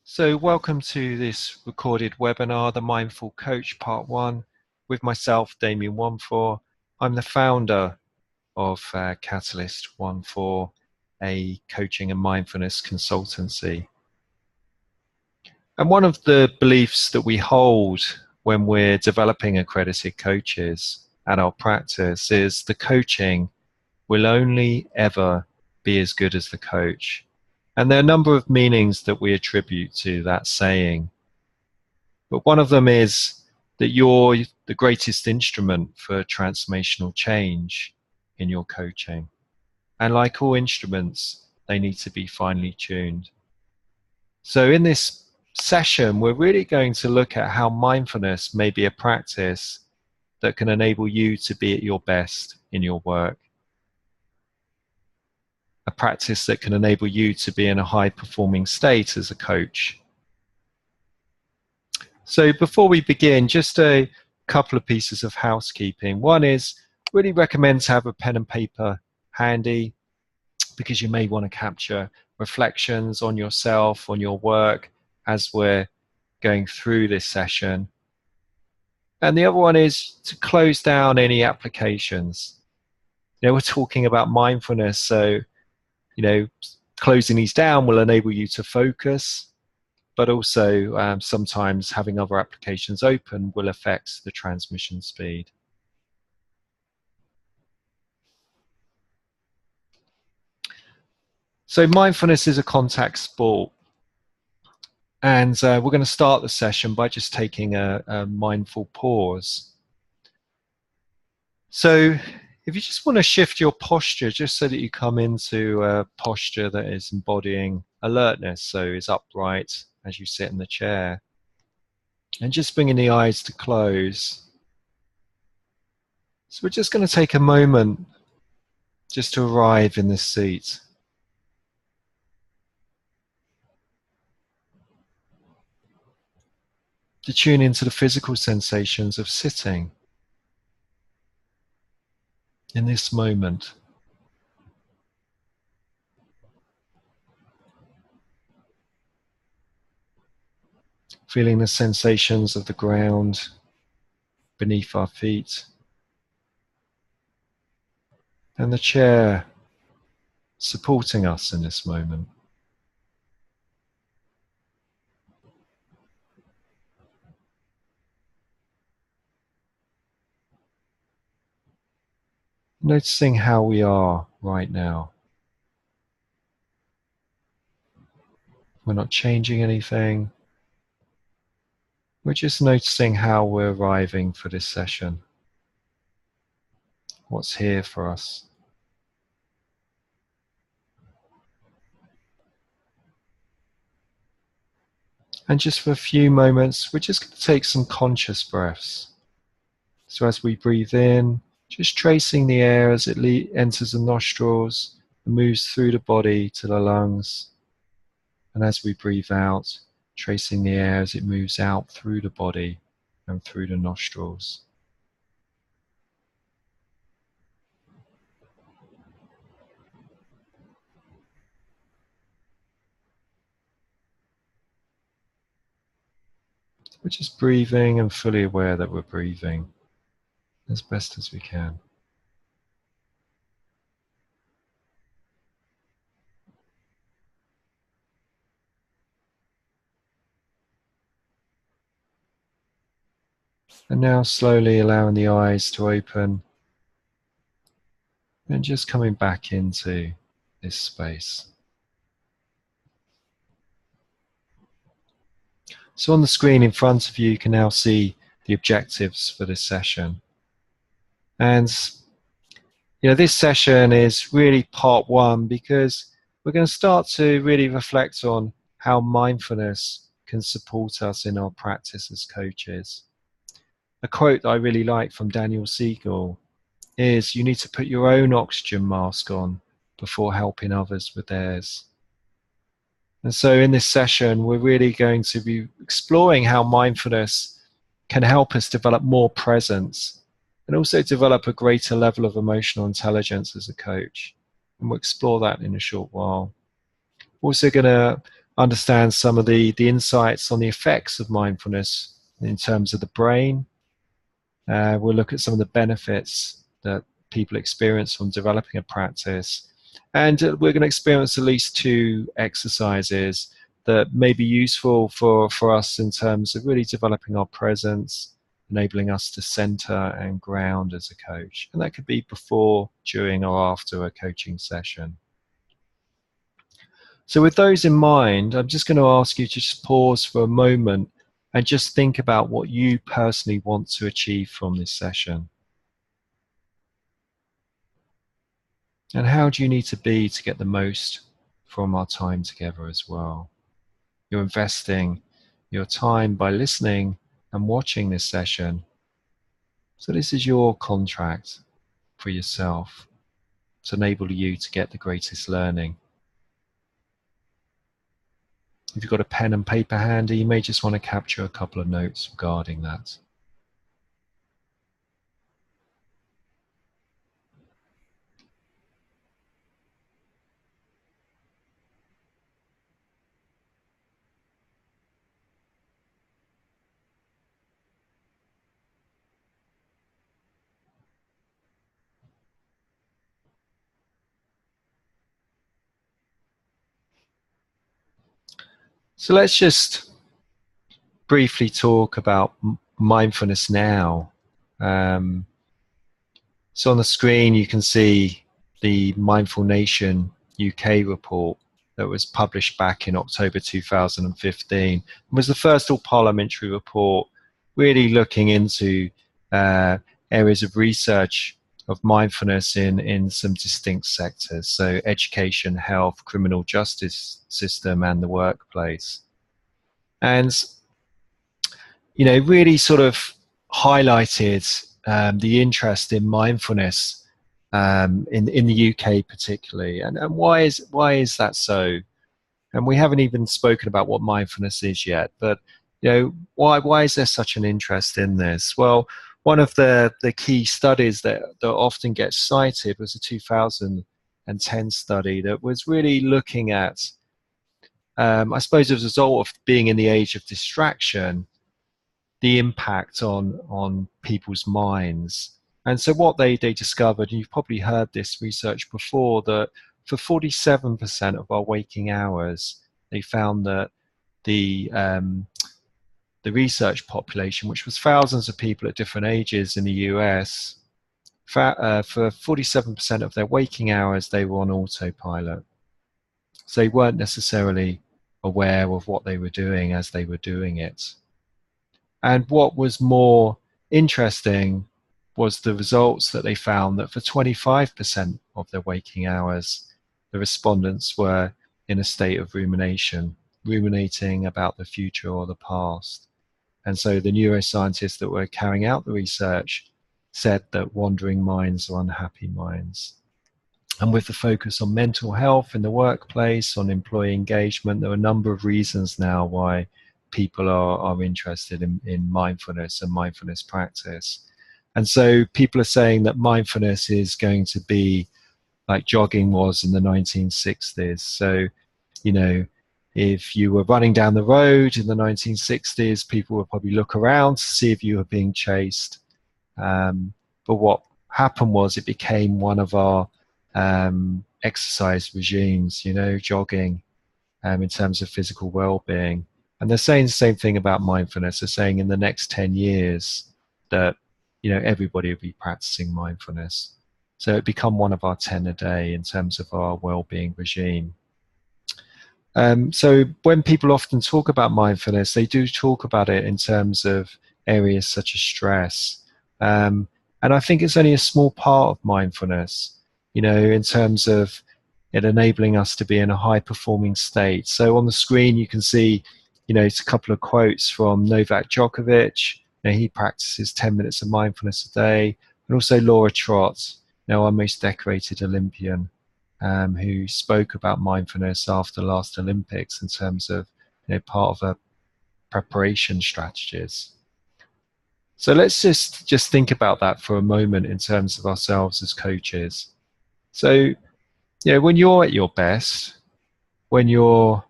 So welcome to this recorded webinar, The Mindful Coach Part 1, with myself, Damion Wonfor. I'm the founder of Catalyst Wonfor, a coaching and mindfulness consultancy. And one of the beliefs that we hold when we're developing accredited coaches at our practice is the coaching will only ever be as good as the coach. And there are a number of meanings that we attribute to that saying. But one of them is that you're the greatest instrument for transformational change in your coaching. And like all instruments, they need to be finely tuned. So in this session, we're really going to look at how mindfulness may be a practice that can enable you to be at your best in your work. A practice that can enable you to be in a high-performing state as a coach. So before we begin, just a couple of pieces of housekeeping. One is, really recommend to have a pen and paper handy, because you may want to capture reflections on yourself, on your work, as we're going through this session. And the other one is to close down any applications. We're talking about mindfulness, so closing these down will enable you to focus, but also sometimes having other applications open will affect the transmission speed. So mindfulness is a contact sport. And we're going to start the session by just taking a mindful pause. So if you just want to shift your posture, just so that you come into a posture that is embodying alertness, so is upright as you sit in the chair, and just bringing the eyes to close. So we're just going to take a moment just to arrive in this seat. To tune into the physical sensations of sitting in this moment. Feeling the sensations of the ground beneath our feet and the chair supporting us in this moment. Noticing how we are right now. We're not changing anything. We're just noticing how we're arriving for this session. What's here for us. And just for a few moments, we're just going to take some conscious breaths. So as we breathe in, just tracing the air as it enters the nostrils and moves through the body to the lungs. And as we breathe out, tracing the air as it moves out through the body and through the nostrils. We're just breathing and fully aware that we're breathing as best as we can. And now slowly allowing the eyes to open and just coming back into this space. So on the screen in front of you, you can now see the objectives for this session. And this session is really part one, because we're going to start to really reflect on how mindfulness can support us in our practice as coaches. A quote that I really like from Daniel Siegel is, you need to put your own oxygen mask on before helping others with theirs. And so in this session, we're really going to be exploring how mindfulness can help us develop more presence and also develop a greater level of emotional intelligence as a coach. And we'll explore that in a short while. We're also going to understand some of the insights on the effects of mindfulness in terms of the brain. We'll look at some of the benefits that people experience from developing a practice. And we're going to experience at least 2 exercises that may be useful for us in terms of really developing our presence, enabling us to center and ground as a coach. And that could be before, during, or after a coaching session. So with those in mind, I'm just going to ask you to just pause for a moment and just think about what you personally want to achieve from this session. And how do you need to be to get the most from our time together as well? You're investing your time by listening and watching this session. So this is your contract for yourself to enable you to get the greatest learning. If you've got a pen and paper handy, you may just want to capture a couple of notes regarding that. So let's just briefly talk about mindfulness now. So on the screen you can see the Mindful Nation UK report that was published back in October 2015. It was the first all-parliamentary report really looking into areas of research of mindfulness in some distinct sectors, so education, health, criminal justice system, and the workplace. And really sort of highlighted the interest in mindfulness in the UK particularly. And why is that so? And we haven't even spoken about what mindfulness is yet, but why is there such an interest in this? Well, one of the key studies that often gets cited was a 2010 study that was really looking at, I suppose as a result of being in the age of distraction, the impact on people's minds. And so what they discovered, and you've probably heard this research before, that for 47% of our waking hours, they found that the research population, which was thousands of people at different ages in the US, for 47% of their waking hours, they were on autopilot. So they weren't necessarily aware of what they were doing as they were doing it. And what was more interesting was the results that they found that for 25% of their waking hours, the respondents were in a state of ruminating about the future or the past. And so the neuroscientists that were carrying out the research said that wandering minds are unhappy minds. And with the focus on mental health in the workplace, on employee engagement, there are a number of reasons now why people are interested in mindfulness and mindfulness practice. And so people are saying that mindfulness is going to be like jogging was in the 1960s. So, if you were running down the road in the 1960s, people would probably look around to see if you were being chased. But what happened was it became one of our exercise regimes, jogging in terms of physical well-being. And they're saying the same thing about mindfulness. They're saying in the next 10 years that, everybody will be practicing mindfulness. So it become one of our 10 a day in terms of our well-being regime. So when people often talk about mindfulness, they do talk about it in terms of areas such as stress. And I think it's only a small part of mindfulness, in terms of it enabling us to be in a high-performing state. So on the screen, you can see, it's a couple of quotes from Novak Djokovic. He practices 10 minutes of mindfulness a day. And also Laura Trott, our most decorated Olympian, who spoke about mindfulness after the last Olympics in terms of part of a preparation strategies. So let's just think about that for a moment in terms of ourselves as coaches. So when you're at your best, when you're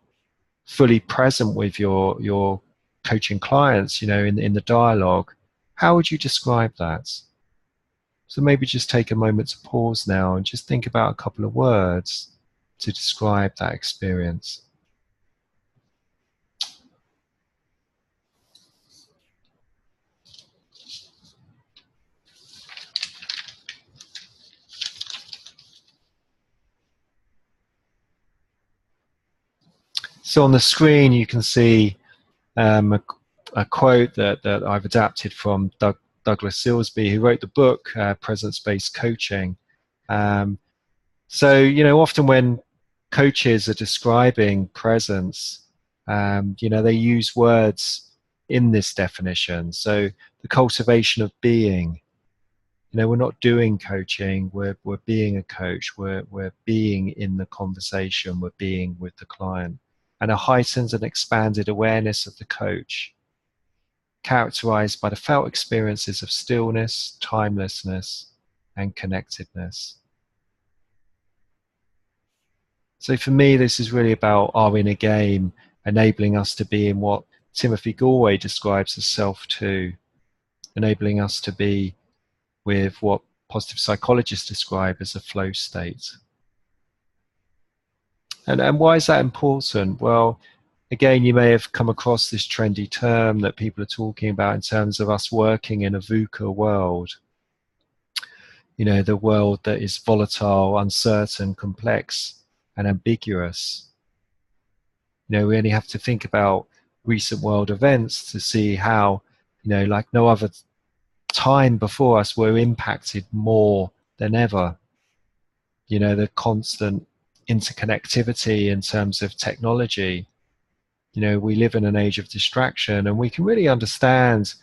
fully present with your coaching clients, in the dialogue, how would you describe that? So maybe just take a moment to pause now and just think about a couple of words to describe that experience. So on the screen you can see a quote that I've adapted from Douglas Silsby, who wrote the book Presence-Based Coaching. So, often when coaches are describing presence, they use words in this definition. So the cultivation of being, we're not doing coaching, we're being a coach, we're being in the conversation, we're being with the client. And a heightened and expanded awareness of the coach, characterized by the felt experiences of stillness, timelessness, and connectedness. So for me, this is really about our inner game, enabling us to be in what Timothy Galway describes as self-two, enabling us to be with what positive psychologists describe as a flow state. And why is that important? Well, again, you may have come across this trendy term that people are talking about in terms of us working in a VUCA world. The world that is volatile, uncertain, complex, and ambiguous. We only have to think about recent world events to see how, like no other time before us, we're impacted more than ever. The constant interconnectivity in terms of technology. We live in an age of distraction, and we can really understand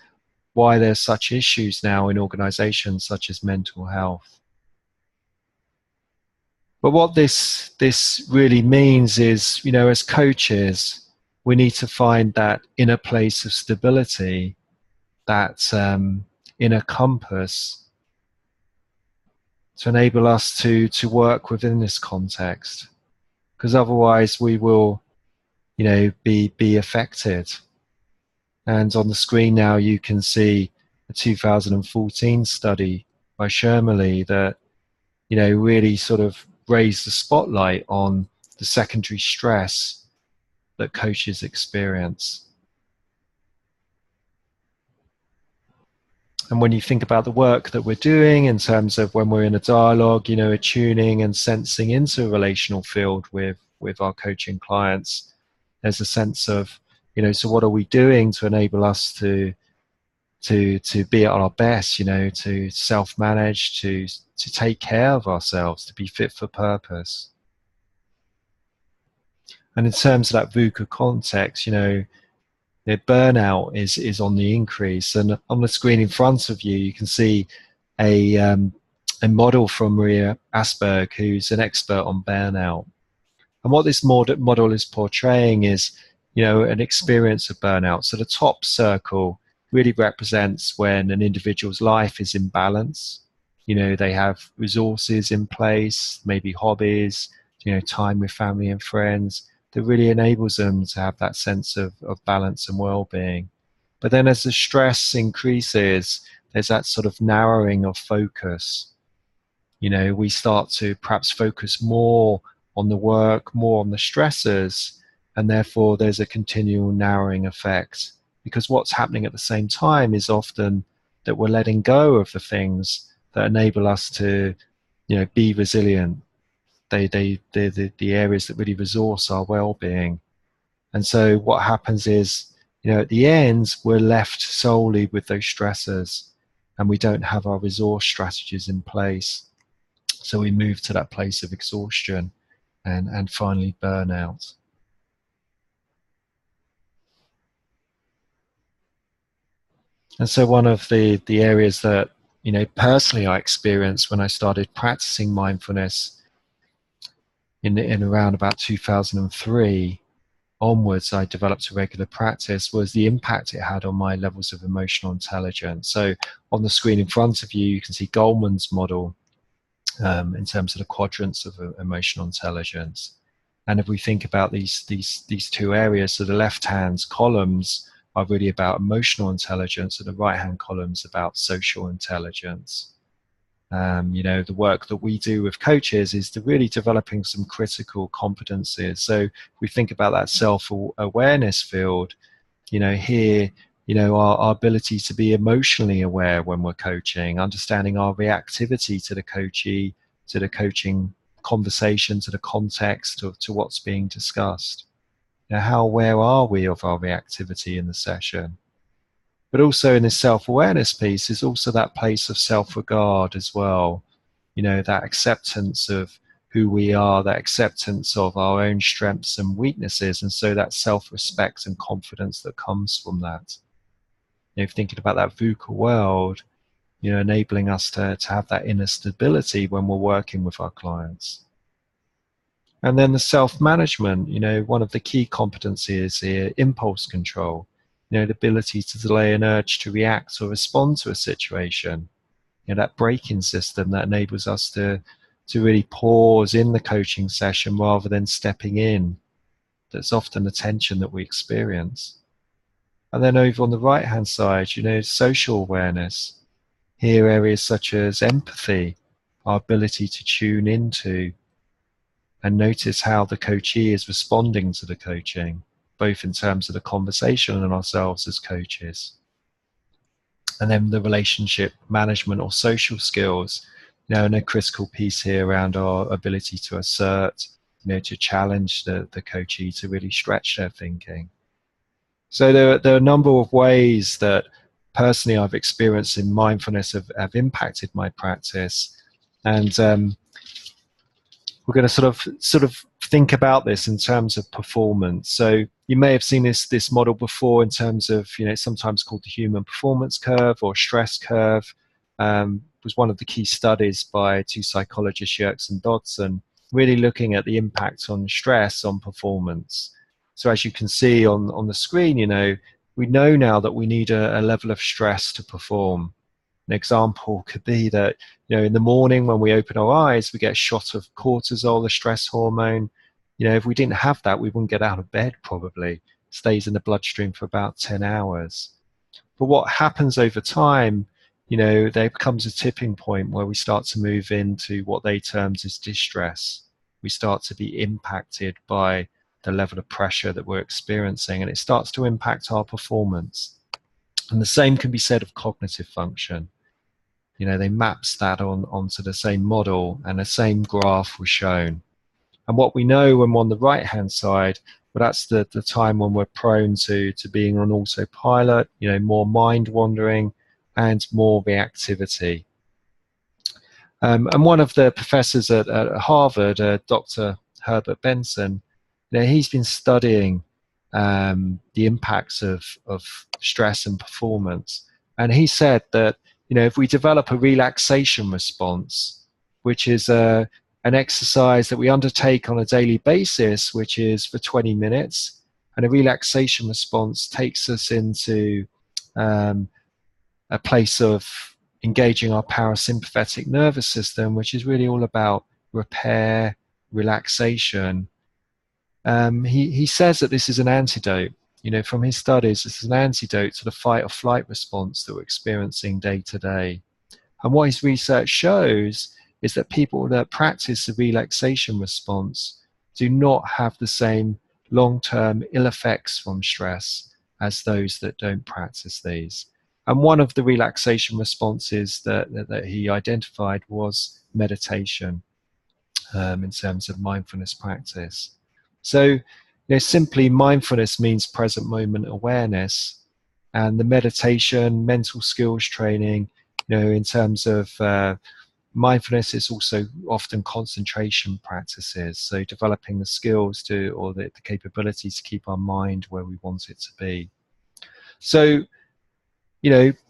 why there's such issues now in organizations such as mental health. But what this really means is, as coaches, we need to find that inner place of stability, that inner compass, to enable us to work within this context, because otherwise we will, be affected. And on the screen now you can see a 2014 study by Shermerly that, really sort of raised the spotlight on the secondary stress that coaches experience. And when you think about the work that we're doing in terms of when we're in a dialogue, attuning and sensing into a relational field with our coaching clients, there's a sense of, so what are we doing to enable us to be at our best, to self-manage, to take care of ourselves, to be fit for purpose. And in terms of that VUCA context, the burnout is on the increase. And on the screen in front of you, you can see a model from Maria Asberg, who's an expert on burnout. And what this model is portraying is, an experience of burnout. So the top circle really represents when an individual's life is in balance. They have resources in place, maybe hobbies, time with family and friends, that really enables them to have that sense of balance and well-being. But then as the stress increases, there's that sort of narrowing of focus. We start to perhaps focus more on the work, more on the stressors, and therefore there's a continual narrowing effect. Because what's happening at the same time is often that we're letting go of the things that enable us to, be resilient. They're the areas that really resource our well-being. And so what happens is, at the end, we're left solely with those stressors, and we don't have our resource strategies in place. So we move to that place of exhaustion and finally burnout. And so one of the areas that, personally I experienced when I started practicing mindfulness in around about 2003 onwards, I developed a regular practice, was the impact it had on my levels of emotional intelligence. So on the screen in front of you, you can see Goleman's model in terms of the quadrants of emotional intelligence. And if we think about these two areas, so the left-hand columns are really about emotional intelligence, and the right-hand columns about social intelligence. The work that we do with coaches is to really developing some critical competencies. So if we think about that self-awareness field, here, our ability to be emotionally aware when we're coaching, understanding our reactivity to the coachee, to the coaching conversation, to the context, to what's being discussed. How aware are we of our reactivity in the session? But also in this self-awareness piece is also that place of self-regard as well. That acceptance of who we are, that acceptance of our own strengths and weaknesses, and so that self-respect and confidence that comes from that. Thinking about that VUCA world, enabling us to have that inner stability when we're working with our clients. And then the self-management, one of the key competencies here, impulse control, the ability to delay an urge to react or respond to a situation, that braking system that enables us to really pause in the coaching session rather than stepping in. That's often the tension that we experience. And then over on the right-hand side, social awareness. Here, areas such as empathy, our ability to tune into and notice how the coachee is responding to the coaching, both in terms of the conversation and ourselves as coaches. And then the relationship management or social skills, and a critical piece here around our ability to assert, to challenge the coachee to really stretch their thinking. So there are a number of ways that personally I've experienced in mindfulness have impacted my practice. And we're going to sort of think about this in terms of performance. So you may have seen this model before in terms of, sometimes called the human performance curve or stress curve. Was one of the key studies by two psychologists, Yerkes and Dodson, really looking at the impact on stress on performance. So as you can see on the screen, we know now that we need a level of stress to perform. An example could be that, in the morning when we open our eyes, we get a shot of cortisol, the stress hormone. If we didn't have that, we wouldn't get out of bed probably. It stays in the bloodstream for about 10 hours. But what happens over time, there becomes a tipping point where we start to move into what they termed as distress. We start to be impacted by the level of pressure that we're experiencing, and it starts to impact our performance. And the same can be said of cognitive function. They maps that onto the same model, and the same graph was shown. And what we know when we're on the right-hand side, well, that's the time when we're prone to being on autopilot, more mind wandering and more reactivity. And one of the professors at Harvard, Dr. Herbert Benson, he's been studying the impacts of stress and performance. And he said that, if we develop a relaxation response, which is an exercise that we undertake on a daily basis, which is for 20 minutes, and a relaxation response takes us into a place of engaging our parasympathetic nervous system, which is really all about repair, relaxation. He says that this is an antidote. From his studies, this is an antidote to the fight or flight response that we're experiencing day to day. And what his research shows is that people that practice the relaxation response do not have the same long-term ill effects from stress as those that don't practice these. And one of the relaxation responses that he identified was meditation, in terms of mindfulness practice. So, simply mindfulness means present moment awareness, and the meditation, mental skills training, in terms of mindfulness is also often concentration practices. So developing the skills or the capability to keep our mind where we want it to be. So,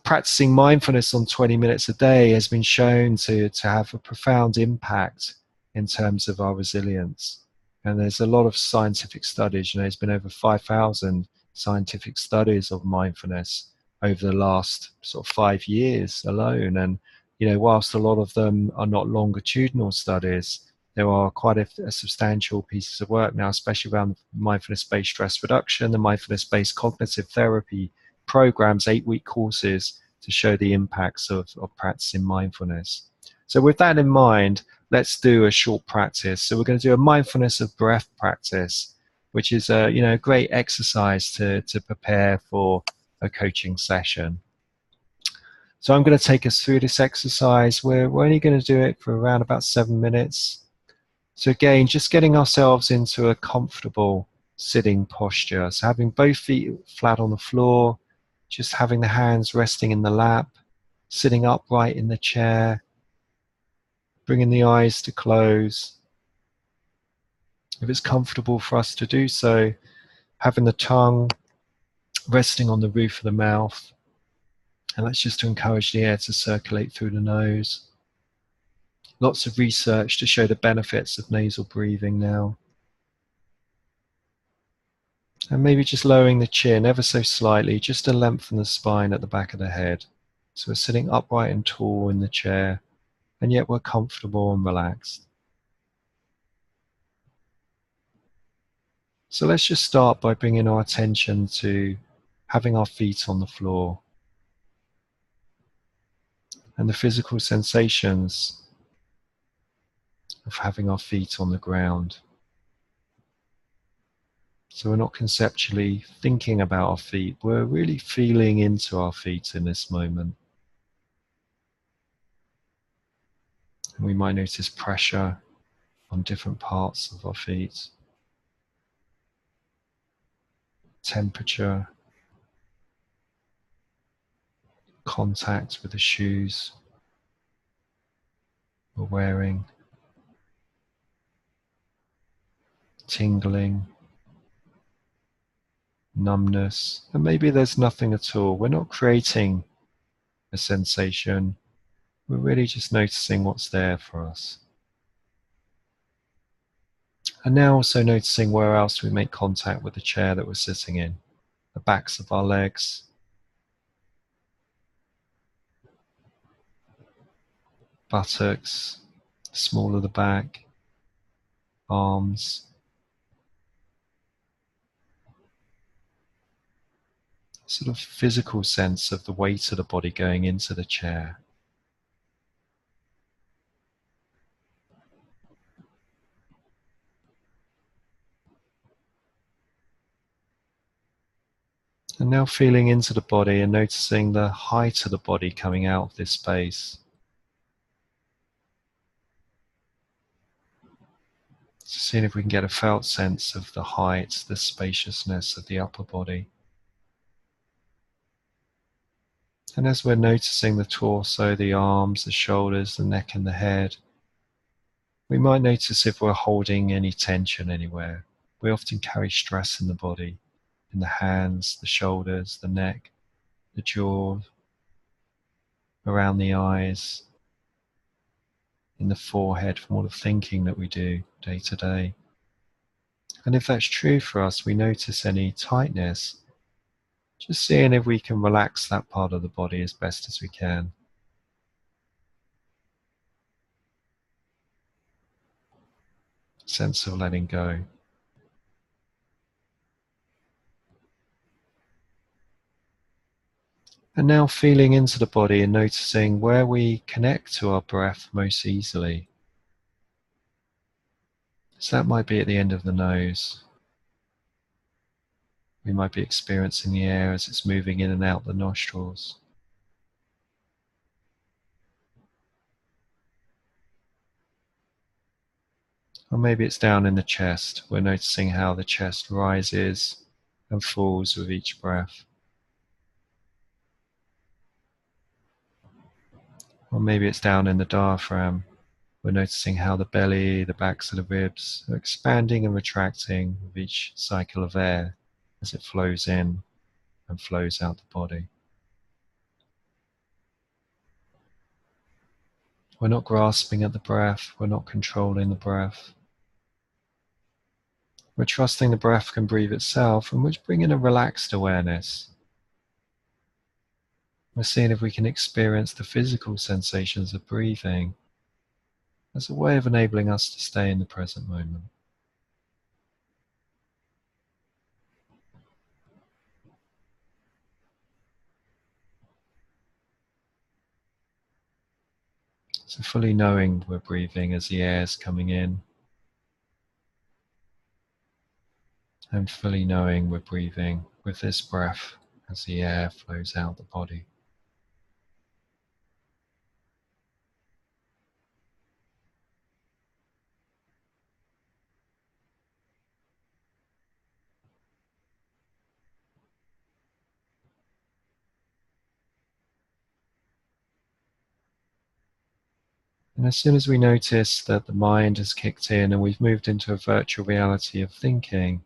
practicing mindfulness on 20 minutes a day has been shown to have a profound impact in terms of our resilience. And there's a lot of scientific studies, there's been over 5,000 scientific studies of mindfulness over the last sort of 5 years alone. And, whilst a lot of them are not longitudinal studies, there are quite a substantial pieces of work now, especially around mindfulness-based stress reduction, the mindfulness-based cognitive therapy programs, 8-week courses to show the impacts of practicing mindfulness. So with that in mind, let's do a short practice. So we're going to do a mindfulness of breath practice, which is a great exercise to prepare for a coaching session. So I'm going to take us through this exercise. We're only going to do it for around about 7 minutes. So again, just getting ourselves into a comfortable sitting posture. So having both feet flat on the floor, just having the hands resting in the lap, sitting upright in the chair, bringing the eyes to close. If it's comfortable for us to do so, having the tongue resting on the roof of the mouth. And that's just to encourage the air to circulate through the nose. Lots of research to show the benefits of nasal breathing now. And maybe just lowering the chin ever so slightly, just to lengthen the spine at the back of the head. So we're sitting upright and tall in the chair, and yet we're comfortable and relaxed. So let's just start by bringing our attention to having our feet on the floor and the physical sensations of having our feet on the ground. So we're not conceptually thinking about our feet, we're really feeling into our feet in this moment. And we might notice pressure on different parts of our feet, temperature, contact with the shoes we're wearing, tingling, numbness, and maybe there's nothing at all. We're not creating a sensation, we're really just noticing what's there for us. And now also noticing where else we make contact with the chair that we're sitting in, the backs of our legs, buttocks, small of the back, arms, sort of physical sense of the weight of the body going into the chair. And now feeling into the body and noticing the height of the body coming out of this space. So seeing if we can get a felt sense of the height, the spaciousness of the upper body. And as we're noticing the torso, the arms, the shoulders, the neck and the head, we might notice if we're holding any tension anywhere. We often carry stress in the body, in the hands, the shoulders, the neck, the jaw, around the eyes, in the forehead from all the thinking that we do day to day. And if that's true for us, we notice any tightness, just seeing if we can relax that part of the body as best as we can. Sense of letting go. And now feeling into the body and noticing where we connect to our breath most easily. So that might be at the end of the nose. We might be experiencing the air as it's moving in and out the nostrils. Or maybe it's down in the chest. We're noticing how the chest rises and falls with each breath. Or maybe it's down in the diaphragm. We're noticing how the belly, the backs of the ribs are expanding and retracting with each cycle of air as it flows in and flows out the body. We're not grasping at the breath, we're not controlling the breath. We're trusting the breath can breathe itself, and we're bringing a relaxed awareness. We're seeing if we can experience the physical sensations of breathing. as a way of enabling us to stay in the present moment. So fully knowing we're breathing as the air is coming in, and fully knowing we're breathing with this breath as the air flows out the body. And as soon as we notice that the mind has kicked in and we've moved into a virtual reality of thinking,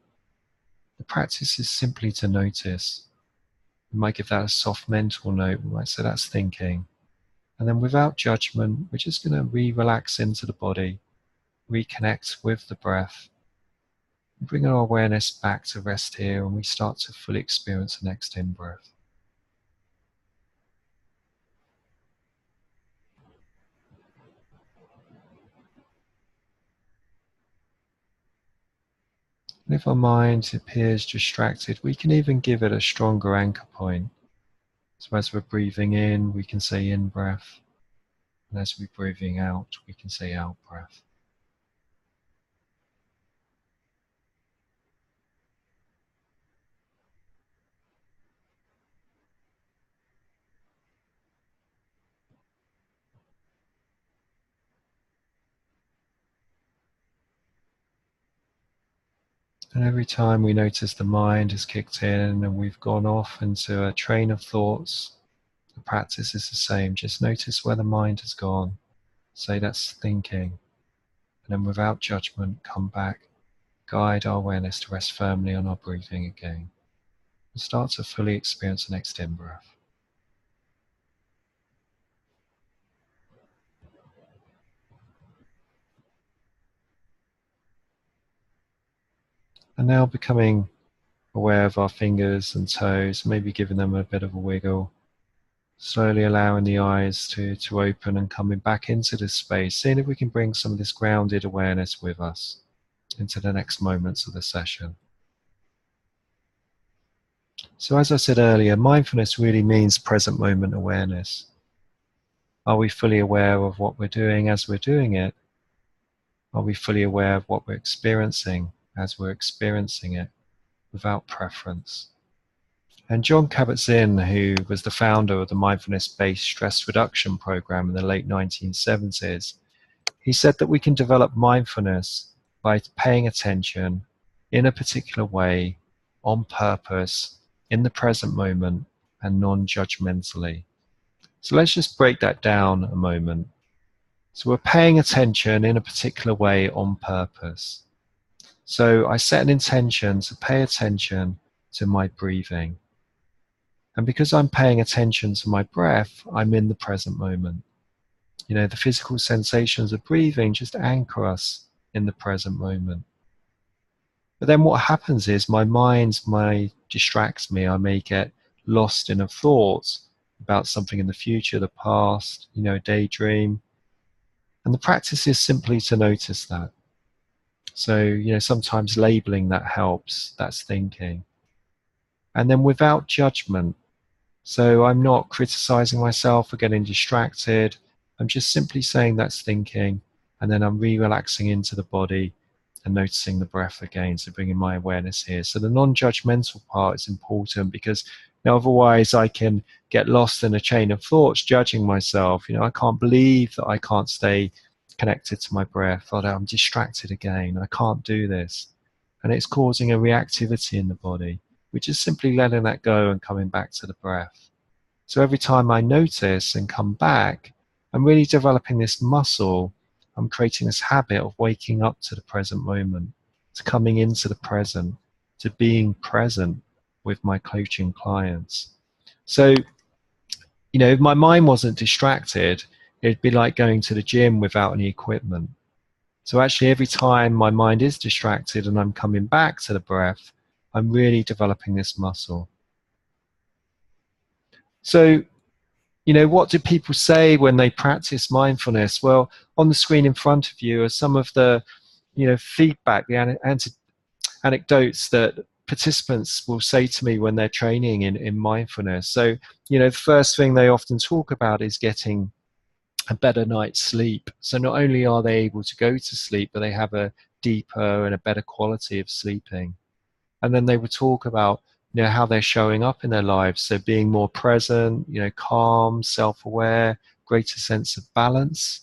the practice is simply to notice. We might give that a soft mental note. We might say that's thinking. And then without judgment, we're just going to relax into the body, reconnect with the breath, and bring our awareness back to rest here, and we start to fully experience the next in-breath. And if our mind appears distracted, we can even give it a stronger anchor point. So as we're breathing in, we can say in-breath. And as we're breathing out, we can say out-breath. And every time we notice the mind has kicked in and we've gone off into a train of thoughts, the practice is the same. Just notice where the mind has gone. Say that's thinking. And then without judgment, come back. Guide our awareness to rest firmly on our breathing again. And start to fully experience the next in-breath. And now becoming aware of our fingers and toes, maybe giving them a bit of a wiggle. Slowly allowing the eyes to open and coming back into this space, seeing if we can bring some of this grounded awareness with us into the next moments of the session. So as I said earlier, mindfulness really means present moment awareness. Are we fully aware of what we're doing as we're doing it? Are we fully aware of what we're experiencing as we're experiencing it without preference? And John Kabat-Zinn, who was the founder of the mindfulness-based stress reduction program in the late 1970s, he said that we can develop mindfulness by paying attention in a particular way, on purpose, in the present moment, and non-judgmentally. So let's just break that down a moment. So we're paying attention in a particular way on purpose. So I set an intention to pay attention to my breathing. And because I'm paying attention to my breath, I'm in the present moment. You know, the physical sensations of breathing just anchor us in the present moment. But then what happens is my mind distracts me. I may get lost in a thought about something in the future, the past, you know, a daydream. And the practice is simply to notice that. So, you know, sometimes labeling that helps. That's thinking. And then without judgment. So I'm not criticizing myself for getting distracted. I'm just simply saying that's thinking, and then I'm relaxing into the body and noticing the breath again, so bringing my awareness here. So the non-judgmental part is important because otherwise I can get lost in a chain of thoughts, judging myself. You know, I can't believe that I can't stay connected to my breath, or that I'm distracted again. I can't do this. And it's causing a reactivity in the body, which is simply letting that go and coming back to the breath. So every time I notice and come back, I'm really developing this muscle. I'm creating this habit of waking up to the present moment, to coming into the present, to being present with my coaching clients. So, you know, if my mind wasn't distracted, it'd be like going to the gym without any equipment. So actually, every time my mind is distracted and I'm coming back to the breath, I'm really developing this muscle. So what do people say when they practice mindfulness? Well, on the screen in front of you are some of the, feedback, the anecdotes that participants will say to me when they're training in mindfulness. So, the first thing they often talk about is getting a better night's sleep. So not only are they able to go to sleep, but they have a deeper and a better quality of sleeping. And then they would talk about how they're showing up in their lives, so being more present, calm, self-aware, greater sense of balance,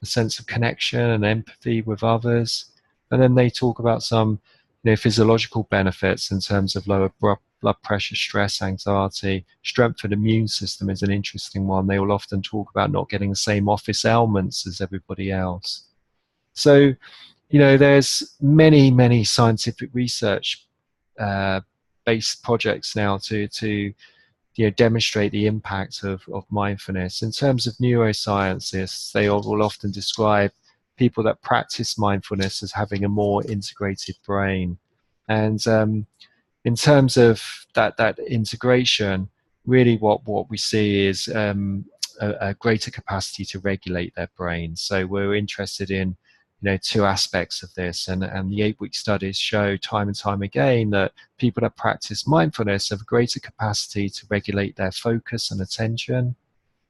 a sense of connection and empathy with others. And then they talk about some physiological benefits in terms of lower blood pressure, stress, anxiety. Strengthened immune system is an interesting one. They will often talk about not getting the same office ailments as everybody else. So there's many scientific research based projects now to demonstrate the impact of mindfulness. In terms of neuroscientists, they will often describe people that practice mindfulness as having a more integrated brain. And in terms of that integration, really what we see is a greater capacity to regulate their brain. So we're interested in two aspects of this, and the 8-week studies show time and time again that people that practice mindfulness have a greater capacity to regulate their focus and attention,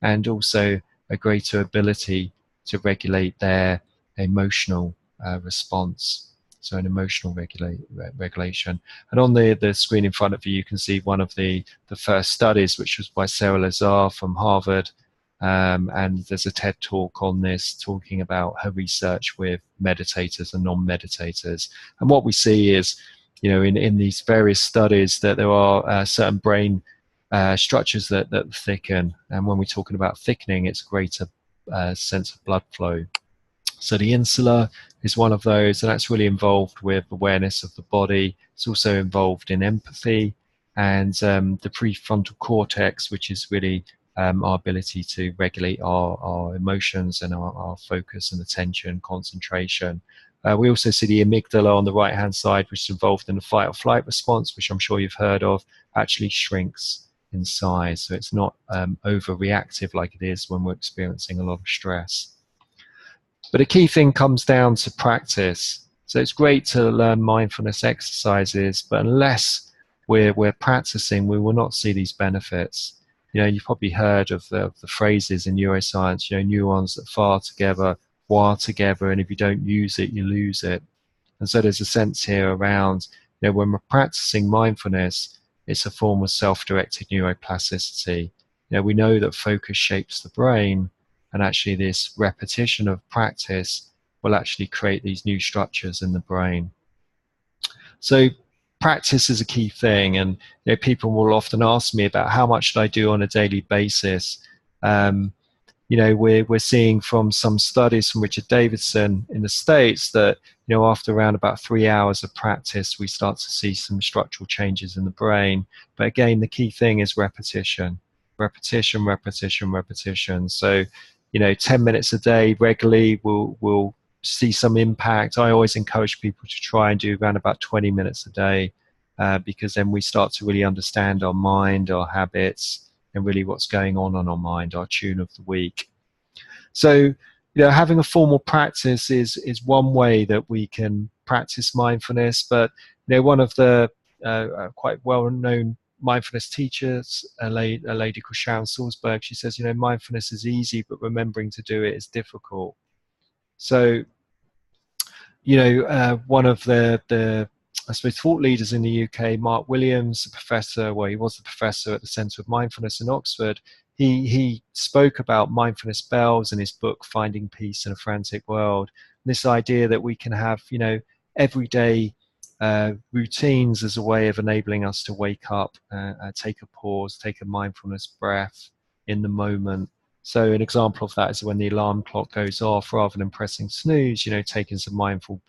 and also a greater ability to regulate their emotional response. So an emotional regulation. And on the screen in front of you, you can see one of the first studies, which was by Sarah Lazar from Harvard. And there's a TED talk on this, talking about her research with meditators and non-meditators. And what we see is, in these various studies, that there are certain brain structures that thicken. And when we're talking about thickening, it's a greater sense of blood flow. So the insula is one of those, and that's really involved with awareness of the body. It's also involved in empathy, and the prefrontal cortex, which is really our ability to regulate our emotions and our focus and attention, concentration. We also see the amygdala on the right-hand side, which is involved in the fight or flight response, which I'm sure you've heard of, actually shrinks in size. So it's not overreactive like it is when we're experiencing a lot of stress. But a key thing comes down to practice. So it's great to learn mindfulness exercises, but unless we're practicing, we will not see these benefits. You've probably heard of the phrases in neuroscience, neurons that fire together, wire together, and if you don't use it, you lose it. And so there's a sense here around, when we're practicing mindfulness, it's a form of self-directed neuroplasticity. We know that focus shapes the brain, and actually this repetition of practice will actually create these new structures in the brain. So practice is a key thing, and people will often ask me about how much should I do on a daily basis. We're seeing from some studies from Richard Davidson in the States that after around about 3 hours of practice, we start to see some structural changes in the brain. But again, the key thing is repetition. So 10 minutes a day regularly will see some impact. I always encourage people to try and do around about 20 minutes a day, because then we start to really understand our mind, our habits, and really what's going on our mind, our tune of the week. So having a formal practice is one way that we can practice mindfulness. But one of the quite well-known mindfulness teachers, a lady called Sharon Salzberg, she says, mindfulness is easy, but remembering to do it is difficult. So, one of the I suppose thought leaders in the UK, Mark Williams, he was the professor at the Centre of Mindfulness in Oxford. He spoke about mindfulness bells in his book, Finding Peace in a Frantic World. This idea that we can have, everyday routines as a way of enabling us to wake up, take a pause, take a mindfulness breath in the moment. So an example of that is when the alarm clock goes off, rather than pressing snooze, taking some mindful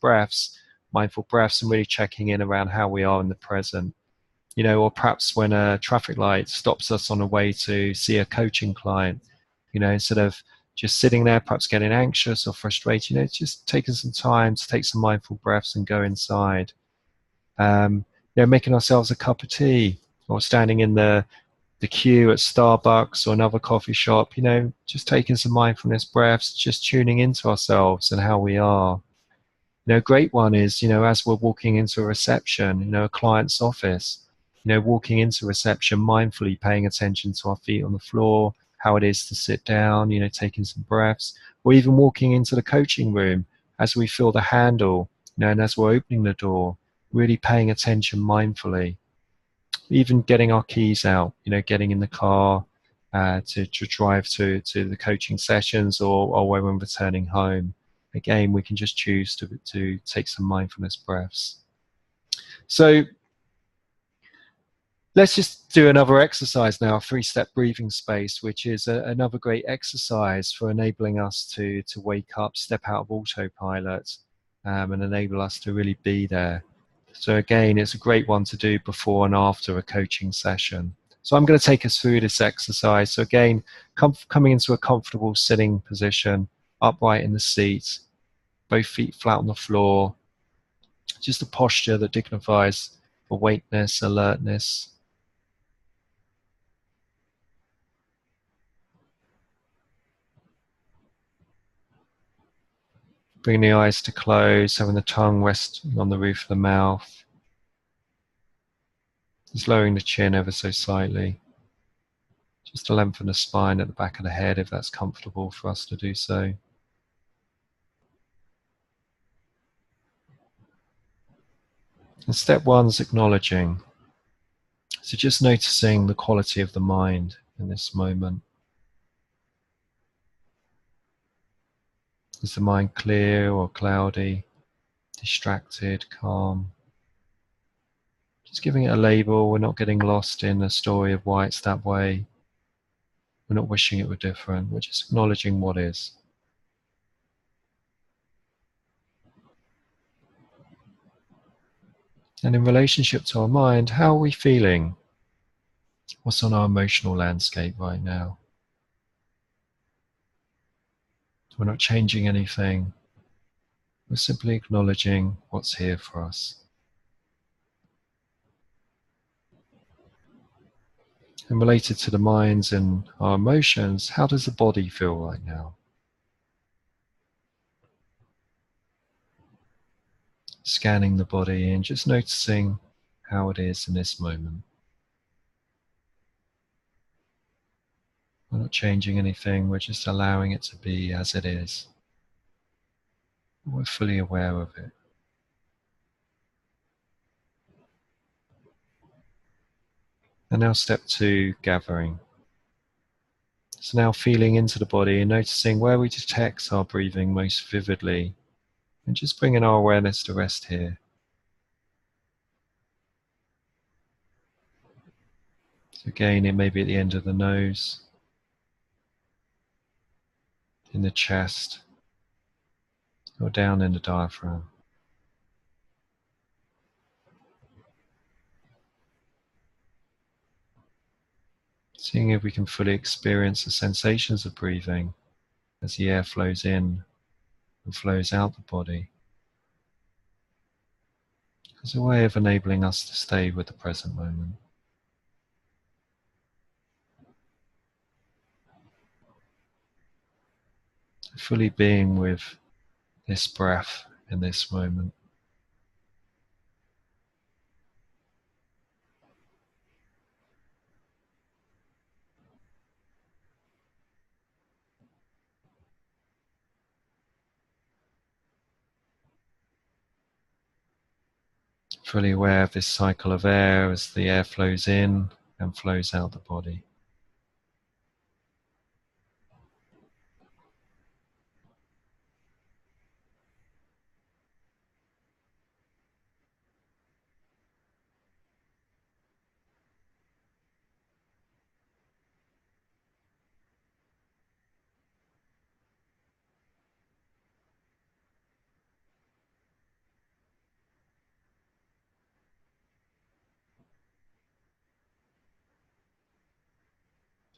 breaths and really checking in around how we are in the present. Or perhaps when a traffic light stops us on the way to see a coaching client, instead of just sitting there, perhaps getting anxious or frustrated, just taking some time to take some mindful breaths and go inside. Making ourselves a cup of tea, or standing in the the queue at Starbucks or another coffee shop, just taking some mindfulness breaths, just tuning into ourselves and how we are. A great one is, as we're walking into a reception, a client's office, walking into reception mindfully paying attention to our feet on the floor, how it is to sit down, taking some breaths, or even walking into the coaching room as we feel the handle, and as we're opening the door, really paying attention mindfully. Even getting our keys out, getting in the car to drive to the coaching sessions or when we're returning home. Again, we can just choose to take some mindfulness breaths. So let's just do another exercise now, a 3-step breathing space, which is another great exercise for enabling us to wake up, step out of autopilot, and enable us to really be there. So again, it's a great one to do before and after a coaching session. So I'm going to take us through this exercise. So again, coming into a comfortable sitting position, upright in the seat, both feet flat on the floor, just a posture that dignifies awakeness, alertness. Bring the eyes to close, having the tongue rest on the roof of the mouth. Just lowering the chin ever so slightly. Just to lengthen the spine at the back of the head if that's comfortable for us to do so. And step 1 is acknowledging. So just noticing the quality of the mind in this moment. Is the mind clear or cloudy, distracted, calm? Just giving it a label. We're not getting lost in a story of why it's that way. We're not wishing it were different. We're just acknowledging what is. And in relationship to our mind, how are we feeling? What's on our emotional landscape right now? We're not changing anything. We're simply acknowledging what's here for us. And related to the minds and our emotions, how does the body feel right now? Scanning the body and just noticing how it is in this moment. We're not changing anything, we're just allowing it to be as it is. We're fully aware of it. And now step 2, gathering. So now feeling into the body and noticing where we detect our breathing most vividly, and just bringing our awareness to rest here. So again, it may be at the end of the nose, in the chest, or down in the diaphragm. Seeing if we can fully experience the sensations of breathing as the air flows in and flows out the body, as a way of enabling us to stay with the present moment. Fully being with this breath in this moment. Fully aware of this cycle of air as the air flows in and flows out the body.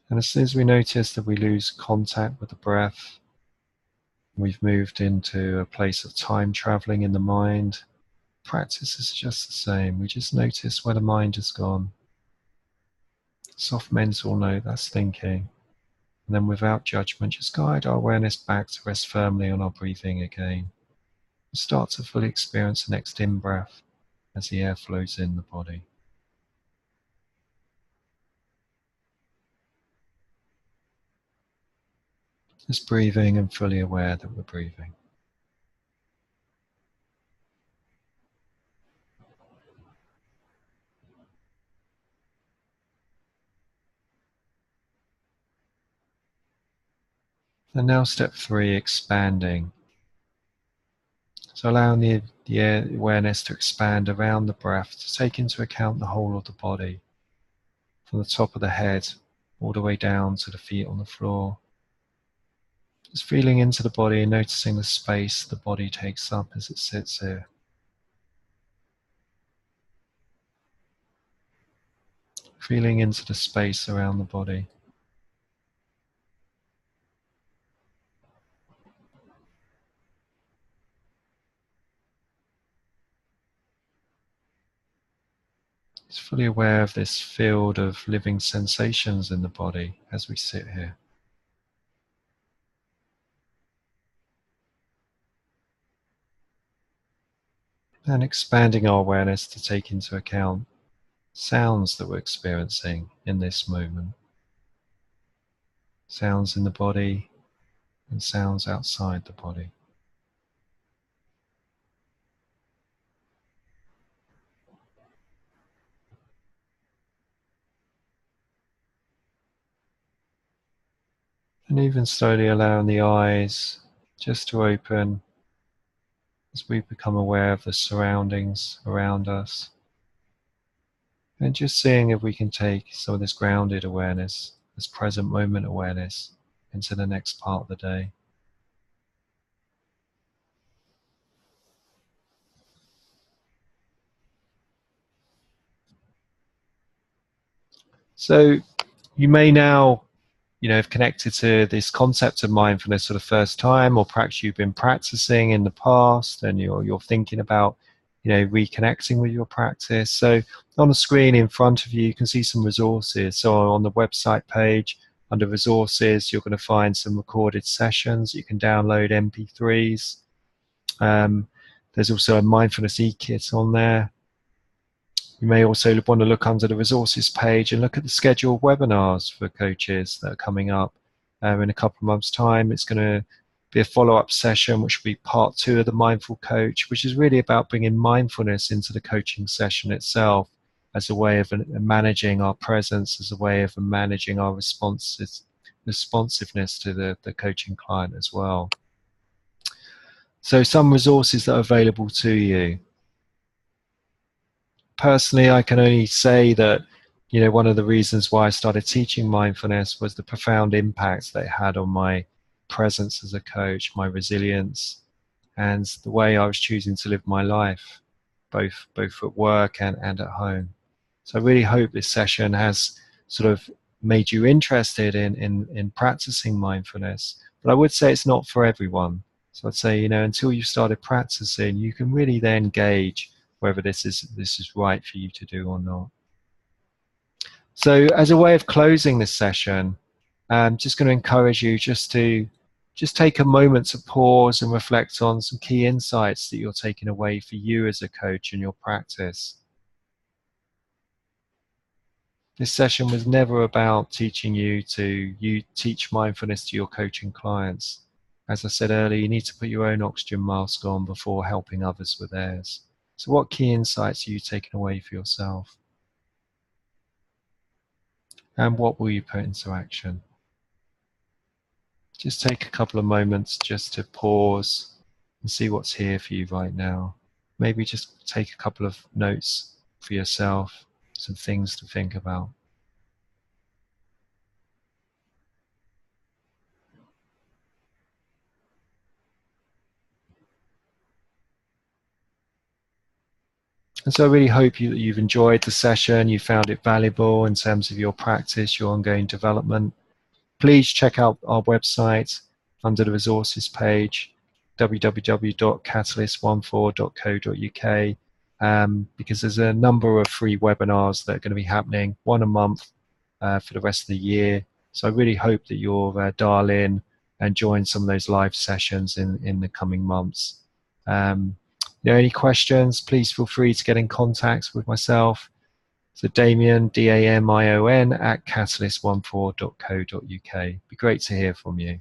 And as soon as we notice that we lose contact with the breath, we've moved into a place of time traveling in the mind. Practice is just the same. We just notice where the mind has gone. soft mental note, that's thinking. And then without judgment, just guide our awareness back to rest firmly on our breathing again. And start to fully experience the next in-breath as the air flows in the body. Just breathing and fully aware that we're breathing. And now step 3, expanding. So allowing the awareness to expand around the breath to take into account the whole of the body, from the top of the head all the way down to the feet on the floor. Just feeling into the body and noticing the space the body takes up as it sits here. Feeling into the space around the body. Just fully aware of this field of living sensations in the body as we sit here. And expanding our awareness to take into account sounds that we're experiencing in this moment. Sounds in the body and sounds outside the body. And even slowly allowing the eyes just to open as we become aware of the surroundings around us. And just seeing if we can take some of this grounded awareness, this present moment awareness, into the next part of the day. So you may now, have connected to this concept of mindfulness for the first time, or perhaps you've been practicing in the past and you're thinking about, reconnecting with your practice. So on the screen in front of you, you can see some resources. So on the website page, under resources, you're going to find some recorded sessions. You can download MP3s. There's also a mindfulness e-kit on there. You may also want to look under the resources page and look at the scheduled webinars for coaches that are coming up in a couple of months' time. It's going to be a follow-up session, which will be part 2 of the Mindful Coach, which is really about bringing mindfulness into the coaching session itself as a way of managing our presence, as a way of managing our responsiveness to the coaching client as well. So some resources that are available to you. Personally, I can only say that, one of the reasons why I started teaching mindfulness was the profound impact that it had on my presence as a coach, my resilience, and the way I was choosing to live my life, both at work and at home. So I really hope this session has sort of made you interested in practicing mindfulness. But I would say it's not for everyone. So I'd say, until you started practicing, you can really then gauge whether this is right for you to do or not. So as a way of closing this session, I'm just going to encourage you just take a moment to pause and reflect on some key insights that you're taking away for you as a coach in your practice. This session was never about teaching you teach mindfulness to your coaching clients. As I said earlier, you need to put your own oxygen mask on before helping others with theirs. So what key insights are you taking away for yourself? And what will you put into action? Just take a couple of moments just to pause and see what's here for you right now. Maybe just take a couple of notes for yourself, some things to think about. And so I really hope that you've enjoyed the session, you found it valuable in terms of your practice, your ongoing development. Please check out our website under the resources page, www.catalyst14.co.uk, because there's a number of free webinars that are going to be happening, one a month, for the rest of the year. So I really hope that you'll dial in and join some of those live sessions in the coming months. Any questions, please feel free to get in contact with myself. So Damion, Damion, @catalyst14.co.uk. Be great to hear from you.